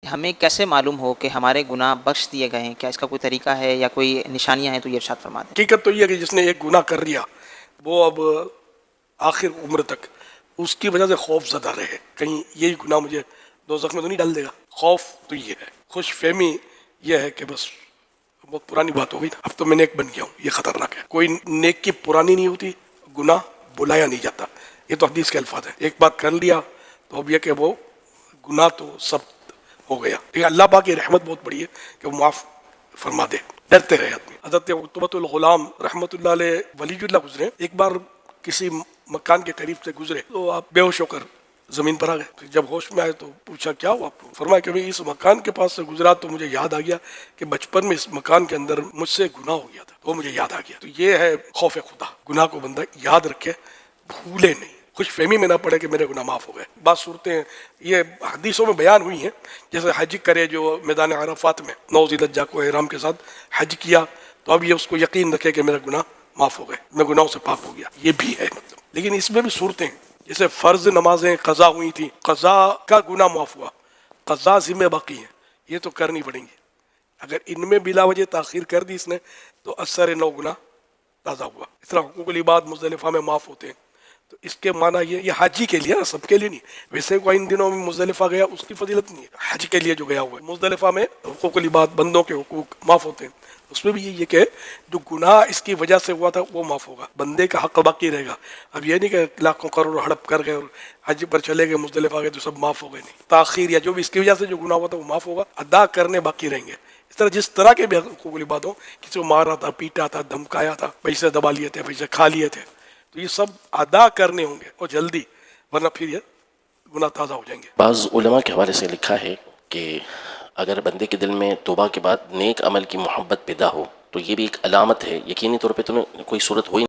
ہمیں کیسے معلوم ہو کہ ہمارے گناہ بخش دیے گئے ہیں؟ کیا اس کا کوئی طریقہ ہے یا کوئی نشانیاں ہیں تو یہ ارشاد فرما دیں۔ حقیقت تو یہ ہے کہ جس نے ایک گناہ کر لیا وہ اب آخر عمر تک اس کی وجہ سے خوف زدہ رہے، کہیں یہی گناہ مجھے دوزخ میں تو نہیں ڈال دے گا۔ خوف تو یہ ہے، خوش فہمی یہ ہے کہ بس بہت پرانی بات ہو گئی نا، اب تو میں نیک بن گیا ہوں، یہ خطرناک ہے۔ کوئی نیک کی پرانی نہیں ہوتی، گناہ بلایا نہیں جاتا، یہ تو حدیث کے الفاظ ہیں۔ ایک بات کر لیا تو اب یہ کہ وہ گناہ تو سب ہو گیا، لیکن اللہ پاک کی رحمت بہت بڑی ہے کہ وہ معاف فرما دے، ڈرتے رہے آدمی۔ حضرت عتبۃ الغلام رحمۃ اللہ علیہ ولی اللہ گزرے، ایک بار کسی مکان کے قریب سے گزرے تو آپ بے ہوش ہو کر زمین پر آ گئے۔ پھر جب ہوش میں آئے تو پوچھا کیا ہوا آپ کو؟ فرمایا کہ اس مکان کے پاس سے گزرا تو مجھے یاد آ گیا کہ بچپن میں اس مکان کے اندر مجھ سے گناہ ہو گیا تھا، تو مجھے یاد آ گیا۔ تو یہ ہے خوف خدا، گناہ کو بندہ یاد رکھے، بھولے نہیں، خوش فہمی میں نہ پڑے کہ میرے گناہ معاف ہو گئے۔ بعض صورتیں یہ حدیثوں میں بیان ہوئی ہیں، جیسے حج کرے جو میدان عرفات میں 9 ذی الحجہ کو احرام کے ساتھ حج کیا تو اب یہ اس کو یقین رکھے کہ میرا گناہ معاف ہو گئے، میں گناہوں سے پاک ہو گیا، یہ بھی ہے مطلب۔ لیکن اس میں بھی صورتیں جیسے فرض نمازیں قضا ہوئی تھیں، قضا کا گناہ معاف ہوا، قضا ذمہ باقی ہیں، یہ تو کرنی پڑیں گی۔ اگر ان میں بلا وجہ تاخیر کر دی اس نے تو اثر 9 گناہ تازہ ہوا۔ اس طرح حقوق العباد مزدلفہ میں معاف ہوتے ہیں، تو اس کے معنی یہ حاجی کے لیے، سب کے لیے نہیں۔ ویسے کوئی ان دنوں میں مزدلفہ گیا اس کی فضیلت نہیں ہے، حج کے لیے جو گیا ہوا ہے۔ مزدلفہ میں حقوق العباد، بندوں کے حقوق معاف ہوتے ہیں، اس میں بھی یہ کہ جو گناہ اس کی وجہ سے ہوا تھا وہ معاف ہوگا، بندے کا حق باقی رہے گا۔ اب یہ نہیں کہ لاکھوں کروڑوں ہڑپ کر گئے اور حج پر چلے گئے، مزدلفہ گئے تو سب معاف ہو گئے، نہیں، تاخیر یا جو بھی اس کی وجہ سے جو گناہ ہوا تھا وہ معاف ہوگا، ادا کرنے باقی رہیں گے۔ اس طرح جس طرح کے بھی حقوق العباد ہوں، کسی کو مارا تھا، پیٹا تھا، دھمکایا تھا، پیسے دبا لیے تھے، پیسے کھا لیے تھے، تو یہ سب ادا کرنے ہوں گے اور جلدی، ورنہ پھر یہ گناہ تازہ ہو جائیں گے۔ بعض علماء کے حوالے سے لکھا ہے کہ اگر بندے کے دل میں توبہ کے بعد نیک عمل کی محبت پیدا ہو تو یہ بھی ایک علامت ہے، یقینی طور پہ تمہیں کوئی صورت ہوئی